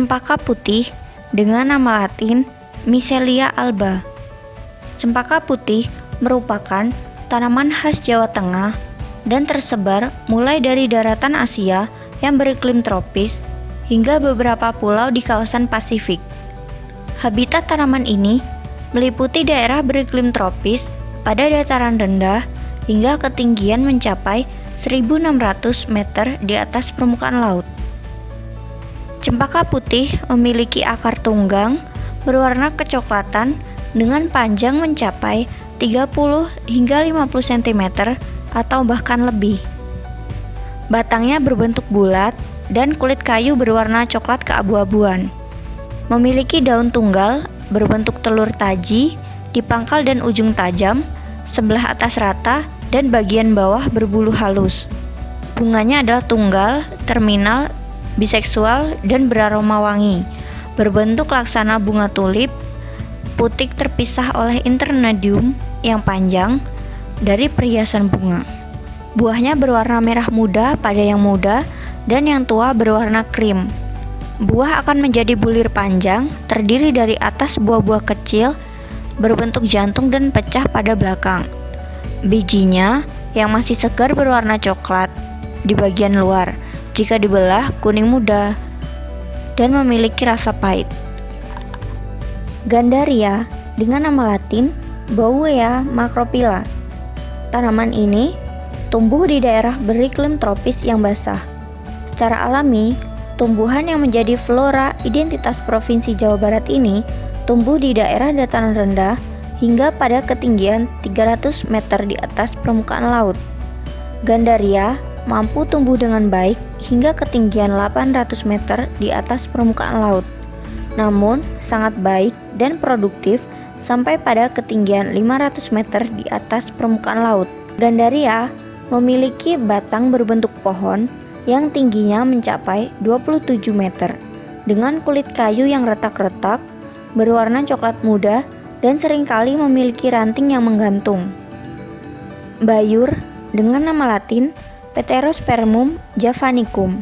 Cempaka putih dengan nama latin Misselia alba. Cempaka putih merupakan tanaman khas Jawa Tengah dan tersebar mulai dari daratan Asia yang beriklim tropis hingga beberapa pulau di kawasan Pasifik. Habitat tanaman ini meliputi daerah beriklim tropis pada dataran rendah hingga ketinggian mencapai 1.600 meter di atas permukaan laut. Cempaka putih memiliki akar tunggang berwarna kecoklatan dengan panjang mencapai 30 hingga 50 cm atau bahkan lebih. Batangnya berbentuk bulat dan kulit kayu berwarna coklat keabu-abuan. Memiliki daun tunggal berbentuk telur taji di pangkal dan ujung tajam, sebelah atas rata dan bagian bawah berbulu halus. Bunganya adalah tunggal, terminal, biseksual, dan beraroma wangi, berbentuk laksana bunga tulip, putik terpisah oleh internodium yang panjang dari perhiasan bunga. Buahnya berwarna merah muda pada yang muda dan yang tua berwarna krim. Buah akan menjadi bulir panjang, terdiri dari atas buah-buah kecil, berbentuk jantung dan pecah pada belakang. Bijinya yang masih segar berwarna coklat di bagian luar. Jika dibelah, kuning muda dan memiliki rasa pahit. Gandaria dengan nama latin Bauwea macrophylla. Tanaman ini tumbuh di daerah beriklim tropis yang basah. Secara alami, tumbuhan yang menjadi flora identitas Provinsi Jawa Barat ini tumbuh di daerah dataran rendah hingga pada ketinggian 300 meter di atas permukaan laut. Gandaria mampu tumbuh dengan baik hingga ketinggian 800 meter di atas permukaan laut. Namun, sangat baik dan produktif sampai pada ketinggian 500 meter di atas permukaan laut. Gandaria memiliki batang berbentuk pohon yang tingginya mencapai 27 meter dengan kulit kayu yang retak-retak, berwarna coklat muda dan seringkali memiliki ranting yang menggantung. Bayur dengan nama latin Pterospermum javanicum.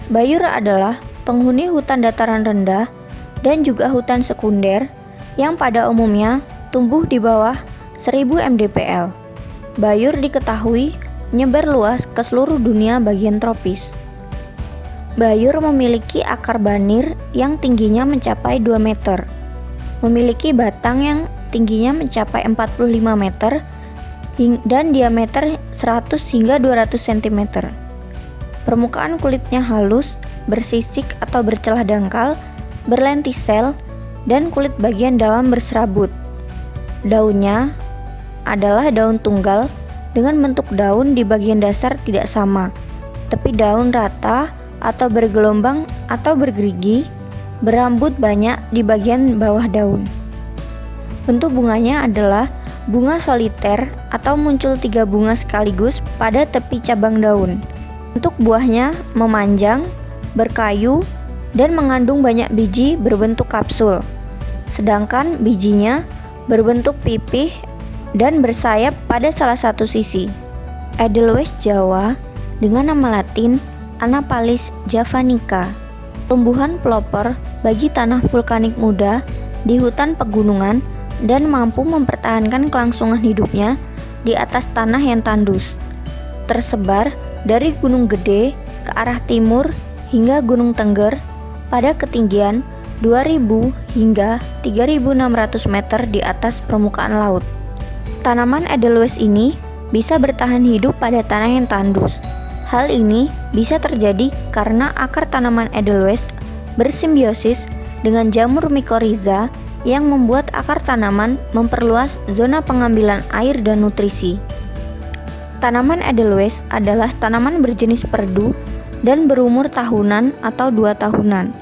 Bayur adalah penghuni hutan dataran rendah dan juga hutan sekunder yang pada umumnya tumbuh di bawah 1000 mdpl. Bayur diketahui menyebar luas ke seluruh dunia bagian tropis. Bayur memiliki akar banir yang tingginya mencapai 2 meter. Memiliki batang yang tingginya mencapai 45 meter dan diameter 100 hingga 200 cm. Permukaan kulitnya halus, bersisik atau bercelah dangkal, berlentisel, dan kulit bagian dalam berserabut. Daunnya adalah daun tunggal dengan bentuk daun di bagian dasar tidak sama, tepi daun rata atau bergelombang atau bergerigi, berambut banyak di bagian bawah daun. Bentuk bunganya adalah bunga soliter atau muncul 3 bunga sekaligus pada tepi cabang daun. Bentuk buahnya memanjang, berkayu, dan mengandung banyak biji berbentuk kapsul. Sedangkan bijinya berbentuk pipih dan bersayap pada salah satu sisi. Edelweiss Jawa dengan nama latin Anaphalis javanica. Tumbuhan pelopor bagi tanah vulkanik muda di hutan pegunungan dan mampu mempertahankan kelangsungan hidupnya di atas tanah yang tandus. Tersebar dari Gunung Gede ke arah timur hingga Gunung Tengger pada ketinggian 2000 hingga 3600 meter di atas permukaan laut. Tanaman Edelweiss ini bisa bertahan hidup pada tanah yang tandus. Hal ini bisa terjadi karena akar tanaman Edelweiss bersimbiosis dengan jamur mycorrhiza yang membuat akar tanaman memperluas zona pengambilan air dan nutrisi. Tanaman Edelweiss adalah tanaman berjenis perdu dan berumur tahunan atau 2 tahunan.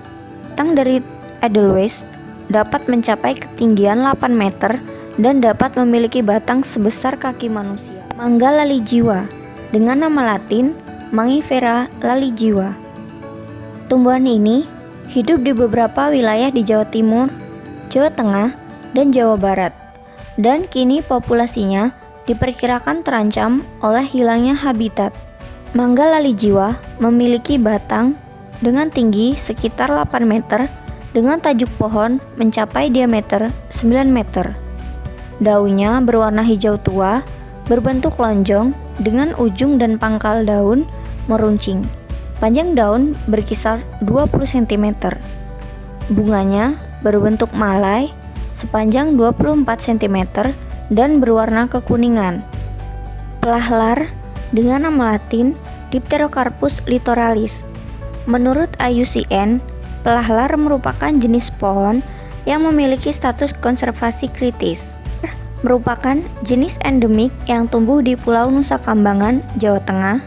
Batang dari Edelweiss dapat mencapai ketinggian 8 meter dan dapat memiliki batang sebesar kaki manusia. Mangga lalijiwa dengan nama latin Mangifera lalijiwa. Tumbuhan ini hidup di beberapa wilayah di Jawa Timur, Jawa Tengah, dan Jawa Barat, dan kini populasinya diperkirakan terancam oleh hilangnya habitat. Mangga lalijiwa memiliki batang dengan tinggi sekitar 8 meter dengan tajuk pohon mencapai diameter 9 meter. Daunnya berwarna hijau tua, berbentuk lonjong dengan ujung dan pangkal daun meruncing. Panjang daun berkisar 20 cm. Bunganya berbentuk malai sepanjang 24 cm dan berwarna kekuningan. Pelahlar dengan nama latin Dipterocarpus litoralis. Menurut IUCN, pelahlar merupakan jenis pohon yang memiliki status konservasi kritis. Merupakan jenis endemik yang tumbuh di Pulau Nusa Kambangan, Jawa Tengah,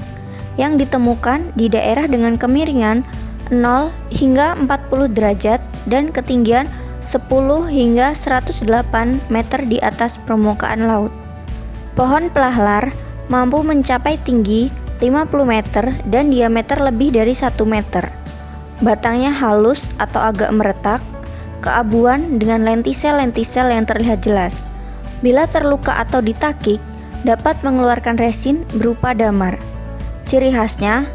yang ditemukan di daerah dengan kemiringan 0 hingga 40 derajat dan ketinggian 10 hingga 108 meter di atas permukaan laut. Pohon pelahlar mampu mencapai tinggi 50 meter dan diameter lebih dari 1 meter. Batangnya halus atau agak meretak, keabuan dengan lentisel-lentisel yang terlihat jelas. Bila terluka atau ditakik, dapat mengeluarkan resin berupa damar. Ciri khasnya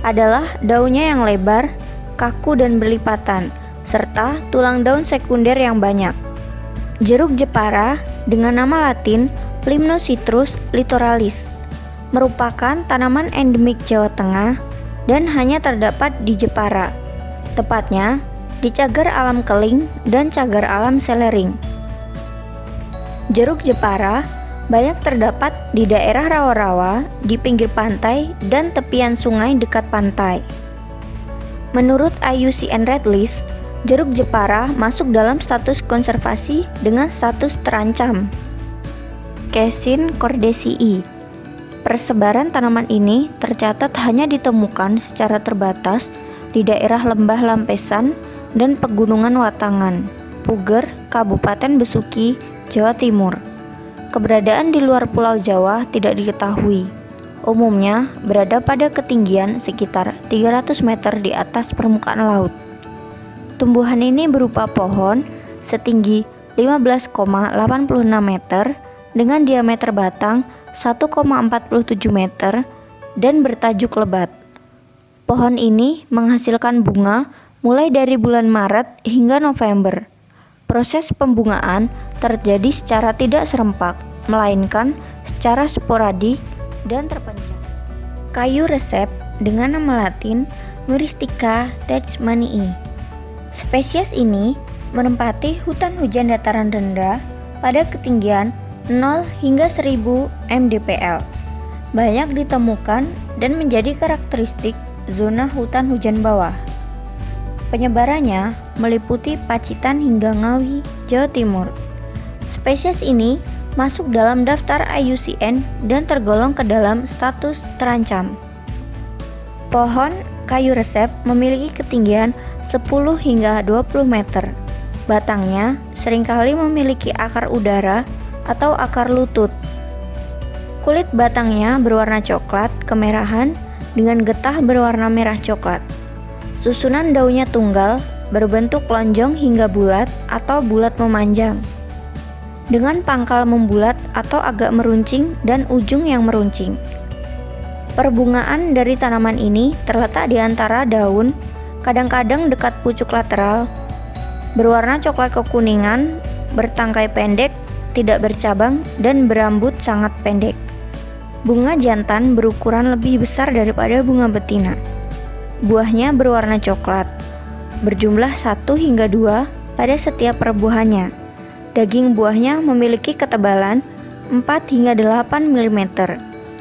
adalah daunnya yang lebar, kaku dan berlipatan, serta tulang daun sekunder yang banyak. Jeruk jepara dengan nama latin Limnocitrus litoralis merupakan tanaman endemik Jawa Tengah dan hanya terdapat di Jepara, tepatnya di Cagar Alam Keling dan Cagar Alam Selering. Jeruk jepara banyak terdapat di daerah rawa-rawa, di pinggir pantai, dan tepian sungai dekat pantai. Menurut IUCN Red List, jeruk jepara masuk dalam status konservasi dengan status terancam. Cassin cordesii. Persebaran tanaman ini tercatat hanya ditemukan secara terbatas di daerah lembah lampesan dan pegunungan Watangan, Puger, Kabupaten Besuki, Jawa Timur. Keberadaan di luar Pulau Jawa tidak diketahui. Umumnya berada pada ketinggian sekitar 300 meter di atas permukaan laut. Tumbuhan ini berupa pohon setinggi 15,86 meter dengan diameter batang 1,47 meter dan bertajuk lebat. Pohon ini menghasilkan bunga mulai dari bulan Maret hingga November. Proses pembungaan terjadi secara tidak serempak, melainkan secara sporadik dan terpencil. Kayu resep dengan nama latin Myristica teichmanii. Spesies ini menempati hutan hujan dataran rendah pada ketinggian 0 hingga 1000 mdpl. Banyak ditemukan dan menjadi karakteristik zona hutan hujan bawah. Penyebarannya meliputi Pacitan hingga Ngawi, Jawa Timur. Spesies ini masuk dalam daftar IUCN dan tergolong ke dalam status terancam. Pohon kayu resep memiliki ketinggian 10 hingga 20 meter. Batangnya seringkali memiliki akar udara atau akar lutut. Kulit batangnya berwarna coklat kemerahan dengan getah berwarna merah coklat. Susunan daunnya tunggal, berbentuk lonjong hingga bulat atau bulat memanjang, dengan pangkal membulat atau agak meruncing dan ujung yang meruncing. Perbungaan dari tanaman ini terletak di antara daun, kadang-kadang dekat pucuk lateral, berwarna coklat kekuningan, bertangkai pendek, tidak bercabang, dan berambut sangat pendek. Bunga jantan berukuran lebih besar daripada bunga betina. Buahnya berwarna coklat, berjumlah 1 hingga 2 pada setiap perbuahannya. Daging buahnya memiliki ketebalan 4 hingga 8 mm,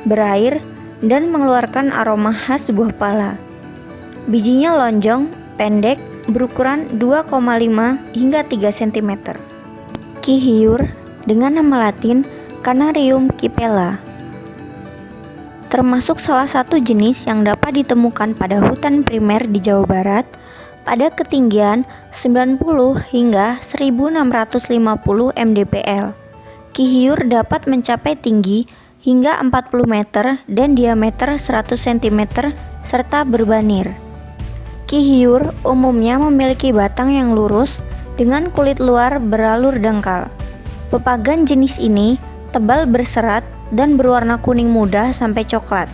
berair, dan mengeluarkan aroma khas buah pala. Bijinya lonjong, pendek, berukuran 2,5 hingga 3 cm. Ki hiur dengan nama latin Canarium kipella, termasuk salah satu jenis yang dapat ditemukan pada hutan primer di Jawa Barat pada ketinggian 90 hingga 1650 mdpl. Ki hiur dapat mencapai tinggi hingga 40 meter dan diameter 100 cm serta berbanir. Ki hiur umumnya memiliki batang yang lurus dengan kulit luar beralur dangkal. Pepagan jenis ini tebal berserat dan berwarna kuning muda sampai coklat.